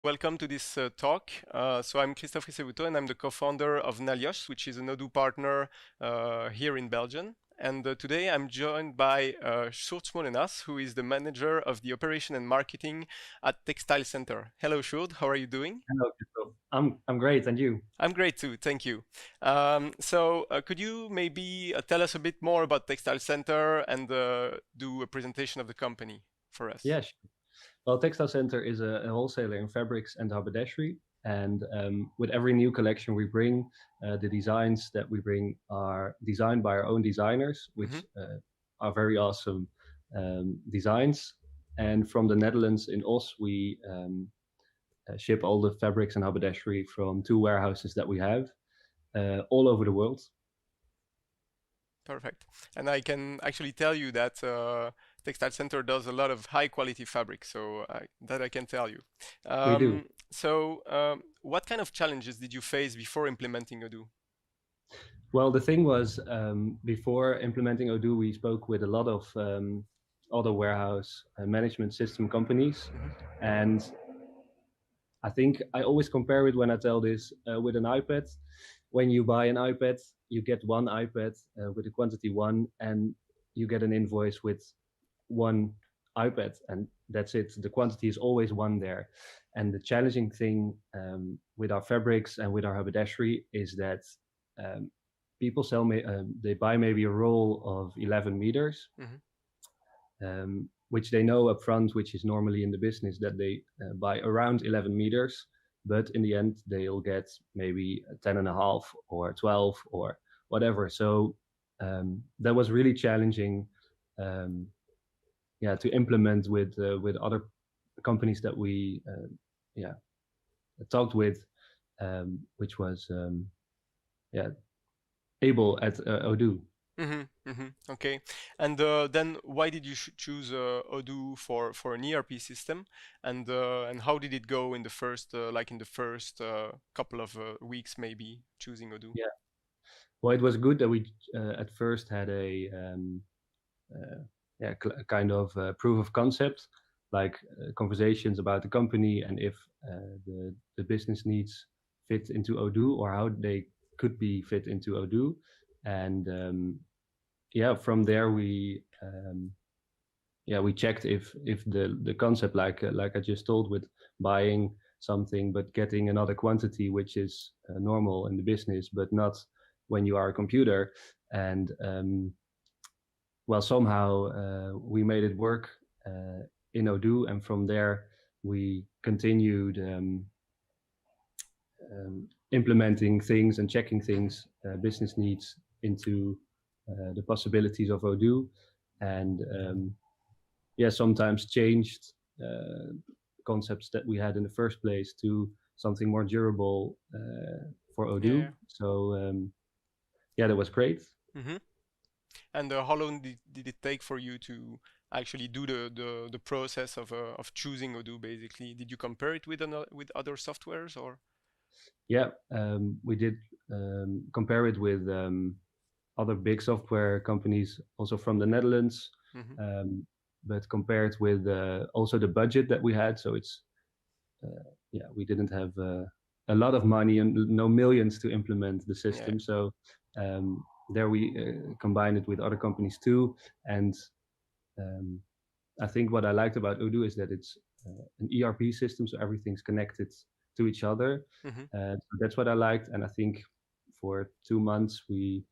Welcome to this talk. So I'm Christophe Ricevuto, and I'm the co-founder of Nalios, which is an Odoo partner here in Belgium. And today I'm joined by Sjoerd Smolenaars, who is the manager of the operation and marketing at Textile Center. Hello, Sjoerd. How are you doing? Hello, Christoph. I'm great, and you? I'm great too, thank you. Could you maybe tell us a bit more about Textile Center and do a presentation of the company for us? Yes. Well, Textile Center is a wholesaler in fabrics and haberdashery, and with every new collection we bring, the designs that we bring are designed by our own designers, Hmm. which are very awesome designs. And from the Netherlands in Os, we ship all the fabrics and haberdashery from two warehouses that we have all over the world. Perfect. And I can actually tell you that Textile Center does a lot of high quality fabric, so that I can tell you. We do. What kind of challenges did you face before implementing Odoo? Well, the thing was, before implementing Odoo, we spoke with a lot of other warehouse management system companies. Hmm. And I think I always compare it when I tell this with an iPad. When you buy an iPad, you get one iPad with the quantity one, and you get an invoice with one iPad, and that's it. The quantity is always one there. And the challenging thing with our fabrics and with our haberdashery is that um, people they buy maybe a roll of 11 meters, Hmm. which they know up front, which is normally in the business that they buy around 11 meters. But in the end, they'll get maybe 10 and a half or 12 or whatever. So that was really challenging, um, yeah, to implement with other companies that we yeah talked with, which was yeah able at Odoo. Hmm. Hmm. Okay. And then why did you choose Odoo for an ERP system? And how did it go in the first couple of weeks maybe choosing Odoo? Yeah, well, it was good that we at first had a yeah, kind of proof of concept, like conversations about the company and if the business needs fit into Odoo or how they could be fit into Odoo. And yeah, from there we checked if the concept like I just told with buying something but getting another quantity which is normal in the business but not when you are a computer. And well, somehow we made it work in Odoo, and from there we continued implementing things and checking things, business needs into the possibilities of Odoo, and yeah, sometimes changed concepts that we had in the first place to something more durable for Odoo. Yeah. So yeah, that was great. Hmm. And how long did it take for you to actually do the process of choosing Odoo basically? Did you compare it with with other softwares or? Yeah, we did compare it with other big software companies, also from the Netherlands, Hmm. but compared with also the budget that we had. So it's yeah, we didn't have a lot of money and no millions to implement the Yeah. system. So there we combined it with other companies too. And um, I think what I liked about Odoo is that it's an ERP system, so everything's connected to each other. Hmm. So that's what I liked, and I think for 2 months we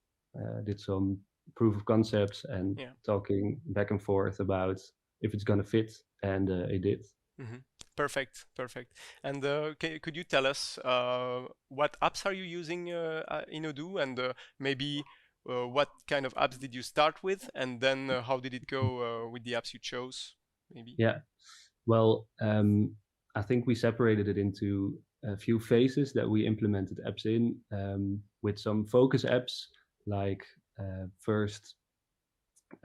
did some proof of concepts and Yeah. talking back and forth about if it's gonna fit, and it did. Hmm. Perfect. Perfect. And could you tell us what apps are you using in Odoo, and maybe what kind of apps did you start with, and then how did it go with the apps you chose? Maybe. Yeah. Well, I think we separated it into a few phases that we implemented apps in, with some focus apps, like first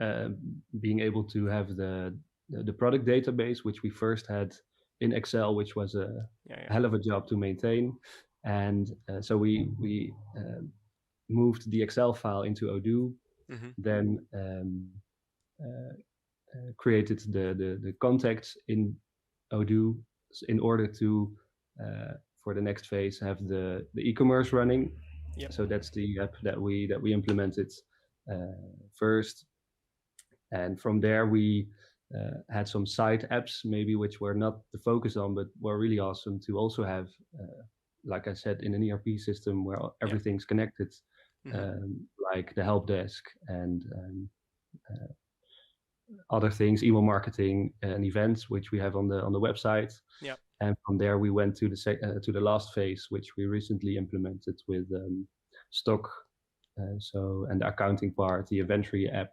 uh, being able to have the product database, which we first had in Excel, which was a Yeah. Yeah. hell of a job to maintain. And so we moved the Excel file into Odoo, Hmm. then created the contacts in Odoo in order to for the next phase have the e-commerce running. Yep. So that's the app that we implemented first, and from there we had some side apps maybe which were not the focus on, but were really awesome to also have, like I said, in an ERP system where everything's connected, like the help desk and other things, email marketing and events, which we have on the website. Yeah. And from there we went to the last phase, which we recently implemented with stock, and the accounting part, the inventory app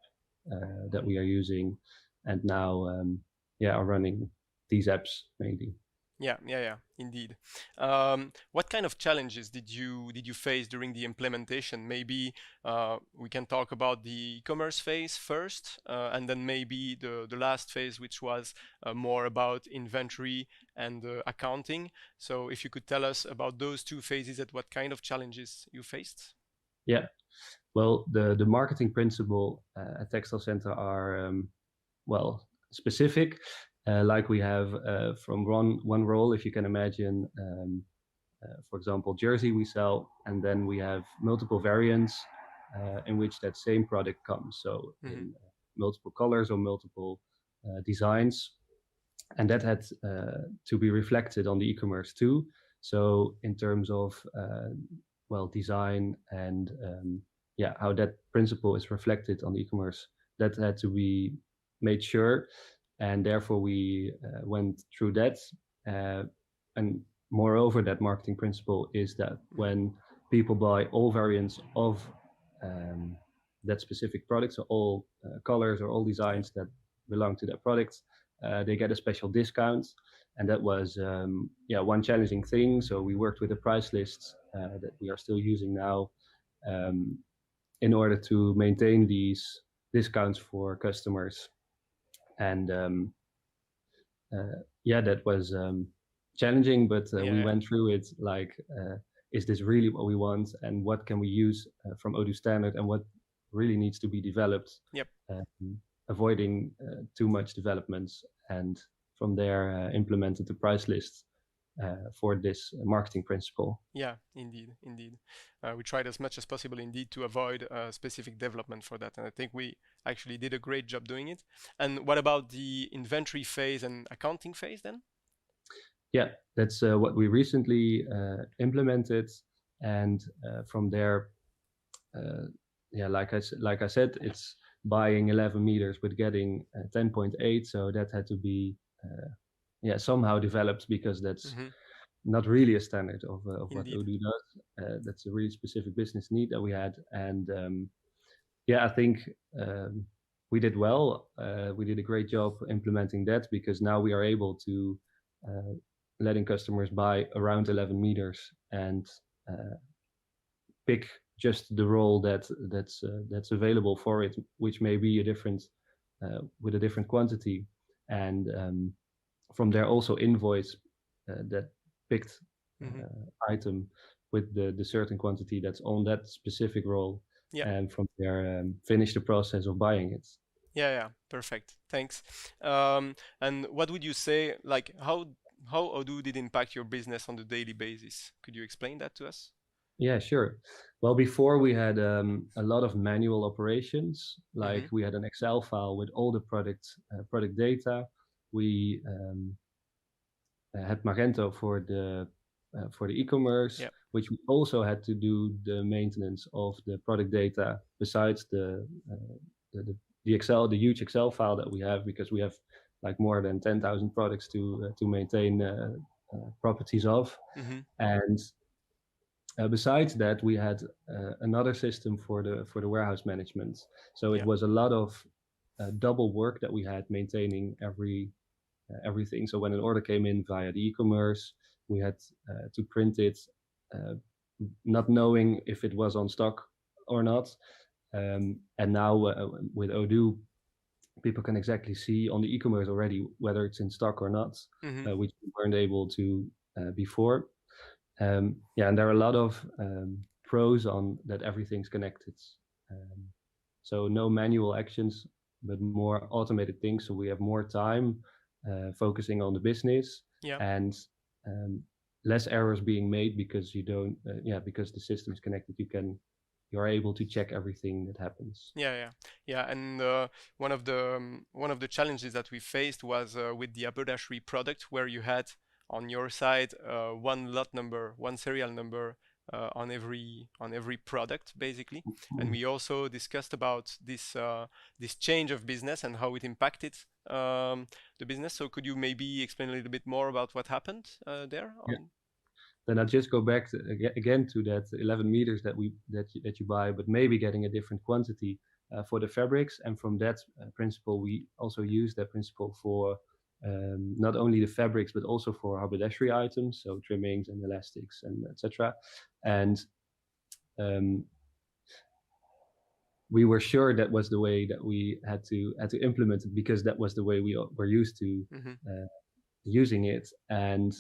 that we are using, and now are running these apps mainly. Yeah, indeed. What kind of challenges did you face during the implementation? Maybe we can talk about the e-commerce phase first, and then maybe the last phase, which was more about inventory and accounting. So if you could tell us about those two phases and what kind of challenges you faced. Yeah, well, the marketing principle at Textile Center are specific. Like we have from one role, if you can imagine, for example, jersey we sell, and then we have multiple variants in which that same product comes. So in multiple colors or multiple designs, and that had to be reflected on the e-commerce too. So in terms of design and how that principle is reflected on the e-commerce, that had to be made sure. And therefore we went through that. And moreover, that marketing principle is that when people buy all variants of that specific product, so all colors or all designs that belong to that product, they get a special discount. And that was one challenging thing. So we worked with a price list that we are still using now in order to maintain these discounts for customers. And that was challenging, but we went through it like, is this really what we want, and what can we use from Odoo standard, and what really needs to be developed, avoiding too much developments. And from there implemented the price list for this marketing principle. Yeah, indeed. We tried as much as possible indeed to avoid specific development for that, and I think we actually did a great job doing it. And what about the inventory phase and accounting phase then? Yeah, that's what we recently implemented, and from there, like I said, it's buying 11 meters but getting 10.8, so that had to be somehow developed, because that's not really a standard of what Odoo does. That's a really specific business need that we had, and I think we did well. We did a great job implementing that, because now we are able to letting customers buy around 11 meters and pick just the roll that's available for it, which may be a different with a different quantity, and from there also invoice that picked item with the certain quantity that's on that specific roll, and from there finish the process of buying it. Yeah, perfect. Thanks. And what would you say, like how Odoo did impact your business on a daily basis? Could you explain that to us? Yeah, sure. Well, before we had a lot of manual operations, like we had an Excel file with all the product data. We had Magento for the e-commerce, which we also had to do the maintenance of the product data besides the Excel, the huge Excel file that we have, because we have like more than 10,000 products to maintain properties of. And besides that, we had another system for the warehouse management. So it was a lot of double work that we had maintaining everything. So when an order came in via the e-commerce, we had to print it, not knowing if it was on stock or not. And now with Odoo, people can exactly see on the e-commerce already whether it's in stock or not, which we weren't able to before. And there are a lot of pros on that everything's connected. So no manual actions, but more automated things. So we have more time focusing on the business, and less errors being made because you don't, because the system is connected. You're able to check everything that happens. Yeah. And one of the challenges that we faced was with the haberdashery product, where you had on your side one lot number, one serial number on every product basically. And we also discussed about this change of business and how it impacted the business. So could you maybe explain a little bit more about what happened there? Yeah. Then I just go back again to that 11 meters that you buy, but maybe getting a different quantity for the fabrics. And from that principle, we also use that principle for not only the fabrics but also for haberdashery items, so trimmings and elastics and etc. And we were sure that was the way that we had to implement it, because that was the way we were used to using it. And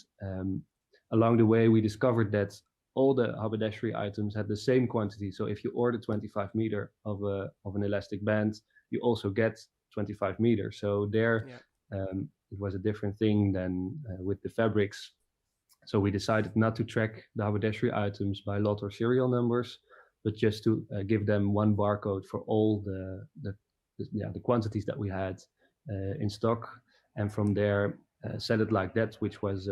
along the way, we discovered that all the haberdashery items had the same quantity. So if you order 25 meter of an elastic band, you also get 25 meters. So there, it was a different thing than with the fabrics. So we decided not to track the haberdashery items by lot or serial numbers, but just to give them one barcode for all the quantities that we had in stock. And from there, set it like that, which was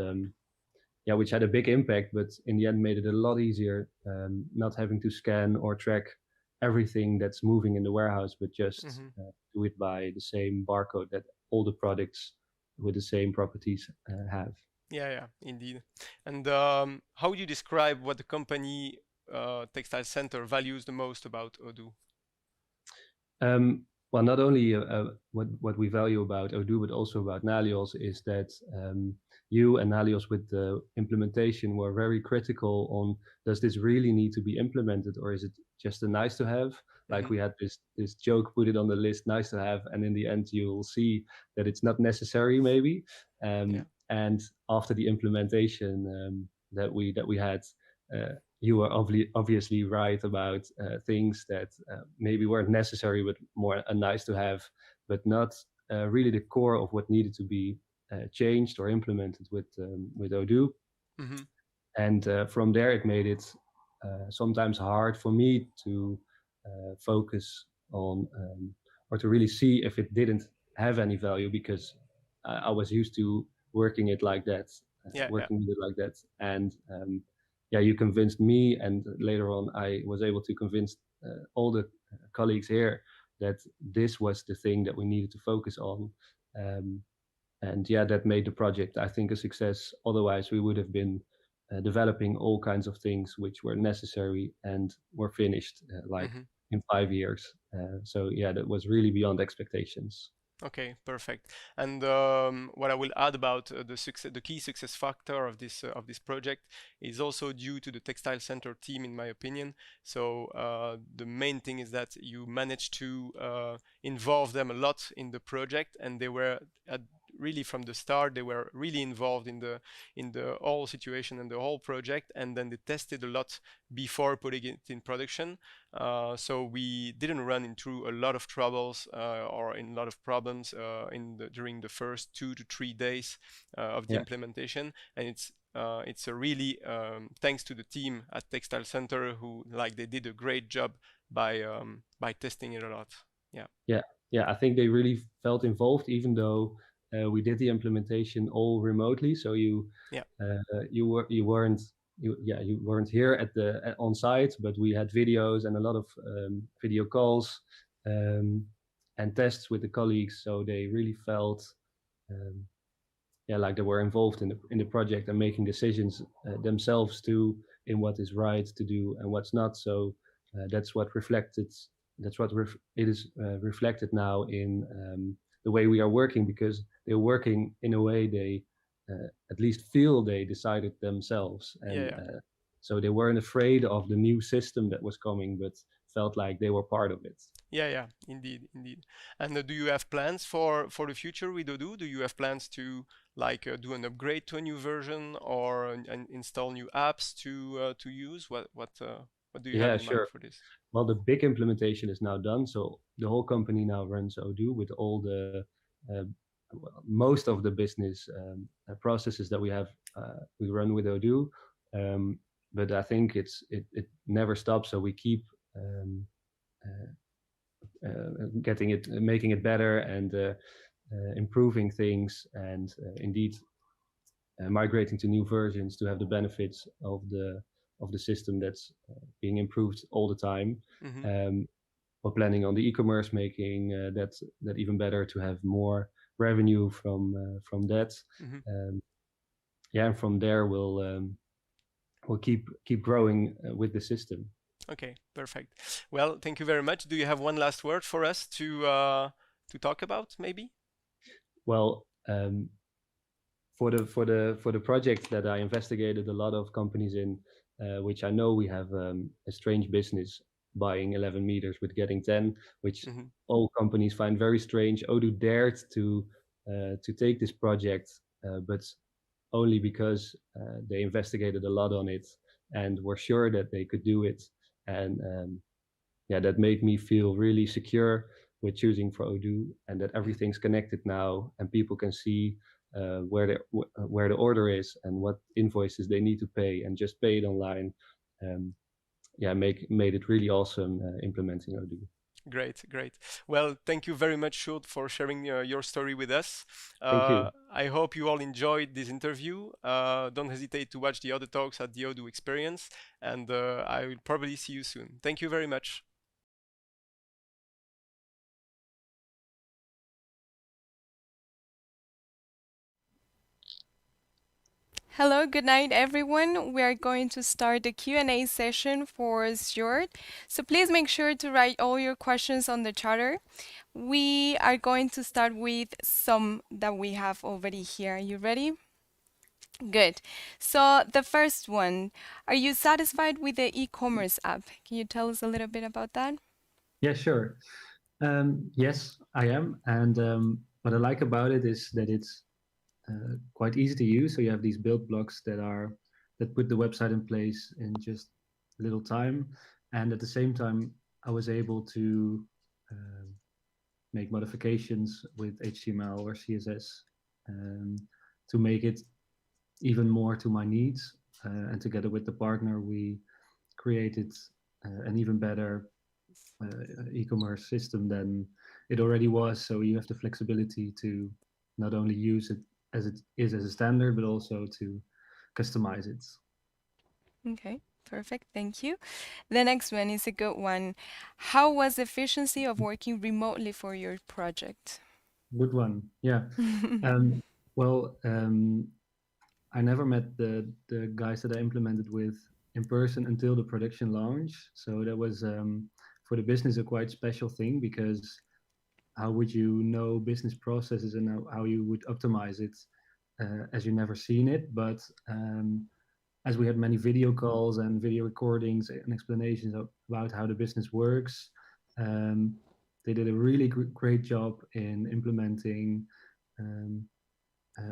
which had a big impact, but in the end made it a lot easier, not having to scan or track everything that's moving in the warehouse, but just do it by the same barcode that all the products with the same properties have. Yeah, indeed. And how would you describe what the company Textile Center values the most about Odoo? Well, not only what we value about Odoo, but also about Nalios, is that you and Nalios with the implementation were very critical on, does this really need to be implemented, or is it just a nice to have? Like we had this joke, put it on the list, nice to have, and in the end you'll see that it's not necessary maybe. And after the implementation that we had, you were obviously right about things that maybe weren't necessary, but more a nice to have, but not really the core of what needed to be changed or implemented with Odoo. And from there, it made it sometimes hard for me to focus on or to really see if it didn't have any value, because I was used to working it like that, working with it like that. And you convinced me, and later on I was able to convince all the colleagues here that this was the thing that we needed to focus on. And that made the project, I think, a success. Otherwise, we would have been developing all kinds of things which were necessary and were finished in 5 years. So that was really beyond expectations. Okay, perfect. And what I will add about the key success factor of this project is also due to the Textile Center team, in my opinion. So the main thing is that you managed to involve them a lot in the project, and they were really from the start, they were really involved in the whole situation and the whole project, and then they tested a lot before putting it in production. So we didn't run into a lot of troubles or in a lot of problems during the first 2 to 3 days of the implementation. And it's a really thanks to the team at Textile Center, who they did a great job by testing it a lot. I think they really felt involved, even though we did the implementation all remotely. So you weren't here on site, but we had videos and a lot of video calls and tests with the colleagues. So they really felt like they were involved in the project and making decisions themselves too, in what is right to do and what's not. So that's what it is reflected now in the way we are working, because they're working in a way they at least feel they decided themselves. And so they weren't afraid of the new system that was coming, but felt like they were part of it. Yeah, indeed. And do you have plans for the future with Odoo? Do you have plans to do an upgrade to a new version, or install new apps to use? What do you have in mind for this? Well, the big implementation is now done, so the whole company now runs Odoo with all the most of the business processes that we have, we run with Odoo. But I think it never stops, so we keep getting it, making it better, and improving things, and indeed migrating to new versions to have the benefits of the system that's being improved all the time. Mm-hmm. We're planning on the e-commerce, making that even better, to have more revenue from that. Mm-hmm. Yeah, and from there we'll keep growing with the system. Okay, perfect. Well, thank you very much. Do you have one last word for us to talk about, maybe? Well, for the project that I investigated a lot of companies in, which I know we have a strange business buying 11 meters with getting 10, which Mm-hmm. all companies find very strange. Odoo dared to take this project, but only because they investigated a lot on it and were sure that they could do it. And yeah, that made me feel really secure with choosing for Odoo, and that Mm-hmm. everything's connected now, and people can see where the order is and what invoices they need to pay, and just pay it online. Yeah, made it really awesome implementing Odoo. Great, great. Well, thank you very much, Shult, for sharing your story with us. Thank you. I hope you all enjoyed this interview. Don't hesitate to watch the other talks at the Odoo Experience, and I will probably see you soon. Thank you very much. Hello, good night, everyone. We are going to start the Q&A session for Stuart. So please make sure to write all your questions on the chatter. We are going to start with some that we have already here. Are you ready? Good. So the first one, are you satisfied with the e-commerce app? Can you tell us a little bit about that? Yeah, sure. Yes, I am. And what I like about it is that it's quite easy to use. So you have these build blocks that put the website in place in just a little time. And at the same time, I was able to uh, make modifications with HTML or CSS um, to make it even more to my needs. And together with the partner, we created an even better e-commerce system than it already was. So you have the flexibility to not only use it as it is as a standard, but also to customize it. Okay, perfect. Thank you. The next one is a good one. How was the efficiency of working remotely for your project? Good one. Yeah. Um, well, I never met the guys that I implemented with in person until the production launch. So that was for the business a quite special thing, because how would you know business processes and how you would optimize it as you never seen it? But as we had many video calls and video recordings and explanations about how the business works, um, they did a really great job in implementing um,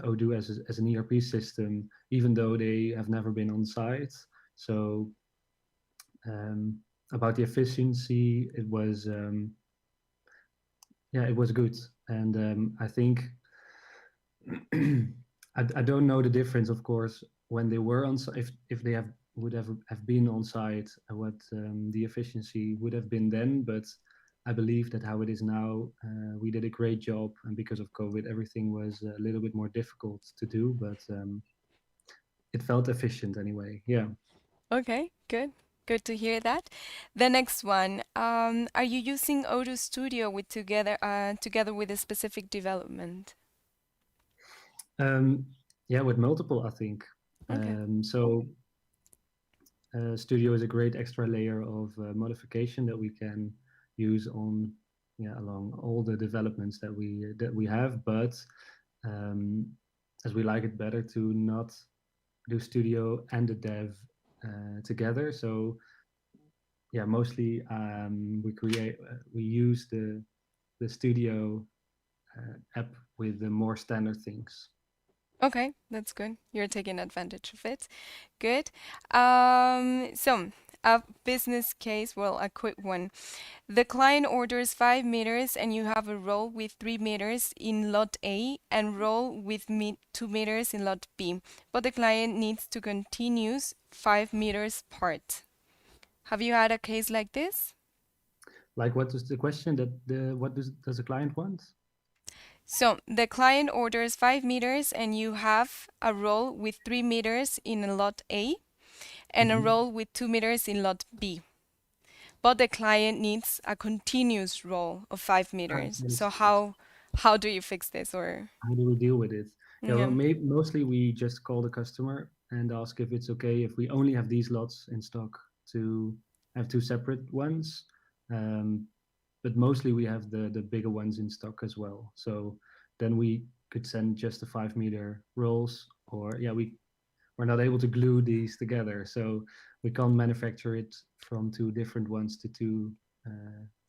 Odoo as an ERP system, even though they have never been on site. So um, about the efficiency, it was yeah, it was good, and I think I don't know the difference, of course, when they were on site, if they would have been on site, what the efficiency would have been then. But I believe that how it is now, we did a great job, and because of COVID, everything was a little bit more difficult to do, but it felt efficient anyway. Yeah. Okay, good. Good to hear that. The next one, are you using Odoo Studio with together with a specific development? Um, yeah, with multiple, I think. Okay. So Studio is a great extra layer of modification that we can use on, yeah, along all the developments that we have. But um, as we like it better to not do Studio and the dev together. So yeah, mostly we use the Studio app with the more standard things. Okay, that's good. You're taking advantage of it. Good. So a business case, well, a quick one. The client orders 5 meters and you have a roll with 3 meters in lot A and roll with 2 meters in lot B, but the client needs to continue 5 meters part. Have you had a case like this? Like, what is the question? What does the client want? So the client orders 5 meters and you have a roll with 3 meters in lot A and a Mhm. roll with 2 meters in lot B. But the client needs a continuous roll of 5 meters. So Understood. how do you fix this? Or How do we deal with it? Yeah, well, yeah. mostly we just call the customer and ask if it's okay if we only have these lots in stock to have two separate ones. Um, but mostly we have the bigger ones in stock as well. So then we could send just the 5 meter rolls, or yeah, we're not able to glue these together, so we can't manufacture it from two different ones to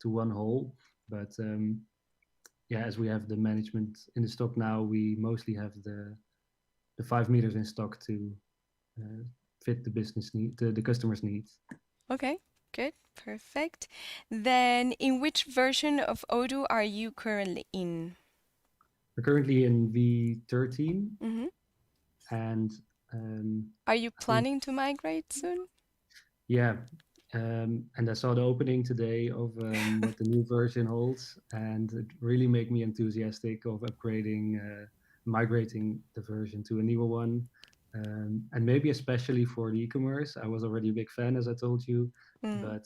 one whole. But yeah, as we have the management in the stock now, we mostly have the 5 meters in stock to fit the business need, the customer's needs. Okay, good, perfect. Then in which version of Odoo are you currently in? We're currently in V13, Hmm. and Are you I think, planning to migrate soon? yeah, and I saw the opening today of what the new version holds, and it really made me enthusiastic of upgrading, migrating the version to a newer one. And maybe especially for the e-commerce. I was already a big fan, as I told you, Mm. but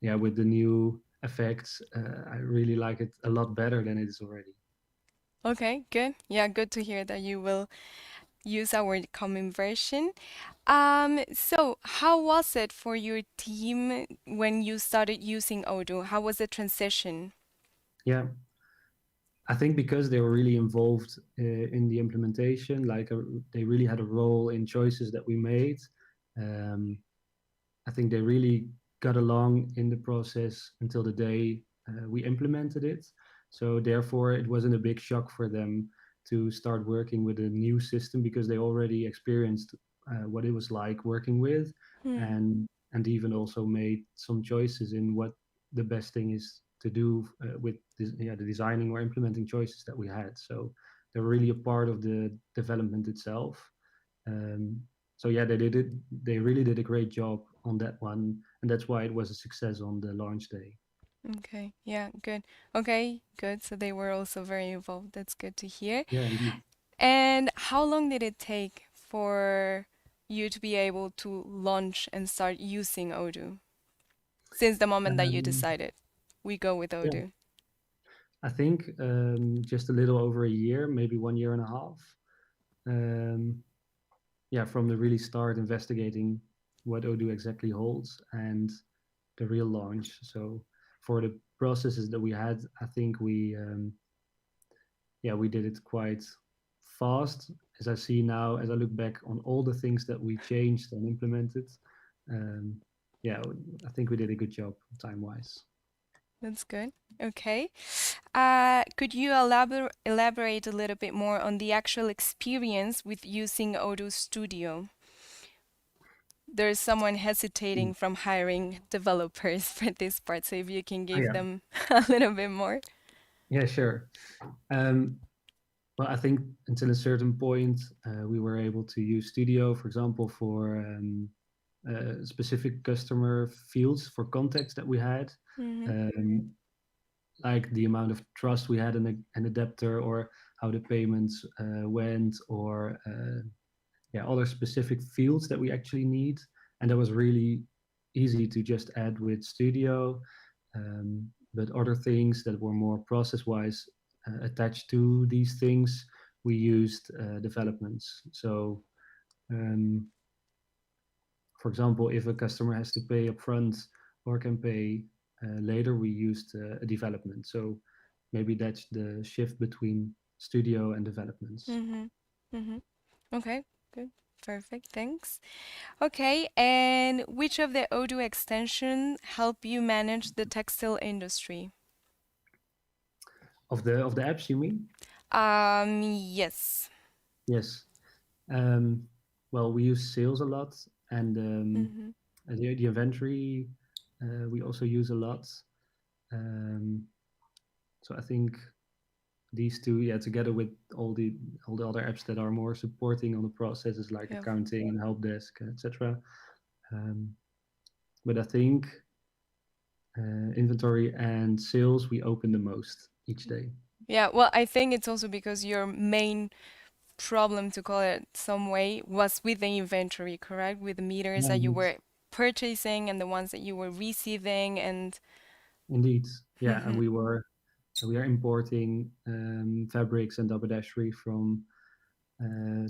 yeah, with the new effects, I really like it a lot better than it is already. Okay, good. Yeah, good to hear that you will use our common version. So how was it for your team when you started using Odoo? How was the transition? Yeah, I think because they were really involved in the implementation, like they really had a role in choices that we made. Um, I think they really got along in the process until the day we implemented it. So therefore, it wasn't a big shock for them to start working with a new system because they already experienced what it was like working with, Hmm. and even also made some choices in what the best thing is to do with this, yeah, the designing or implementing choices that we had. So they're really a part of the development itself. Um, so yeah, they did it. They really did a great job on that one, and that's why it was a success on the launch day. Okay, yeah, good. Okay, good. So they were also very involved. That's good to hear. Yeah, indeed. And how long did it take for you to be able to launch and start using Odoo since the moment that you Um, decided we go with yeah, Odoo? I think just a little over a year, maybe 1 year and a half. Um, yeah, from the really start investigating what Odoo exactly holds and the real launch. So for the processes that we had, I think we did it quite fast. As I see now, as I look back on all the things that we changed and implemented, um, yeah, I think we did a good job time-wise. That's good. Okay. Could you elaborate a little bit more on the actual experience with using Odoo Studio? There's someone Mm. hesitating from hiring developers for this part, so if you can Oh, give yeah, them a little bit more. yeah, sure. Um, well, I think until a certain point, we were able to use Studio, for example, for specific customer fields for contacts that we had. Mm-hmm. Um, like the amount of trust we had in an adapter, or how the payments went, or yeah, other specific fields that we actually need. And that was really easy to just add with Studio. But other things that were more process-wise attached to these things, we used developments. So um, for example, if a customer has to pay upfront or can pay later, we used a development. So maybe that's the shift between studio and developments. Mm-hmm. Mm-hmm. Okay, good. Perfect. Thanks. Okay, and which of the Odoo extension help you manage the textile industry? Of the apps, you mean? Yes. Yes. Um, well, we use sales a lot, and Mm-hmm. the inventory we also use a lot. So I think these two, yeah, together with all the other apps that are more supporting on the processes like Yeah. accounting and help desk, etc. But I think inventory and sales we open the most each day. Yeah, well, I think it's also because your main problem, to call it some way, was with the inventory, correct? With the meters Yeah, that you indeed. were purchasing and the ones that you were receiving and Indeed. Yeah, and we are importing fabrics and haberdashery from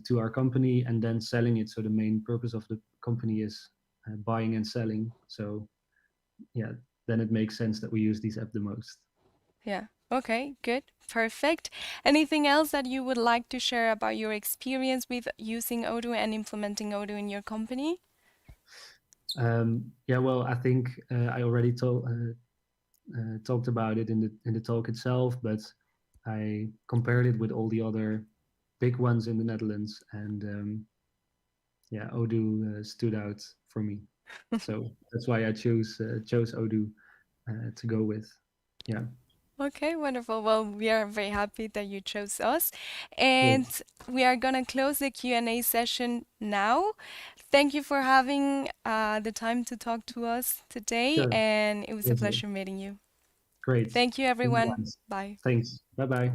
to our company and then selling it. So the main purpose of the company is buying and selling. So yeah, then it makes sense that we use these app the most. yeah. Okay, good. Perfect. Anything else that you would like to share about your experience with using Odoo and implementing Odoo in your company? Yeah, well, I think I already talked about it in the talk itself, but I compared it with all the other big ones in the Netherlands, and yeah, Odoo stood out for me. So that's why I chose Odoo to go with. Yeah, Okay, wonderful. Well, we are very happy that you chose us. great. And we are gonna close the Q&A session now. Thank you for having the time to talk to us today, Sure. and it was a Pleasure. pleasure meeting you. Great. Thank you, Thank you, everyone. Hans. Bye. Thanks. Bye bye.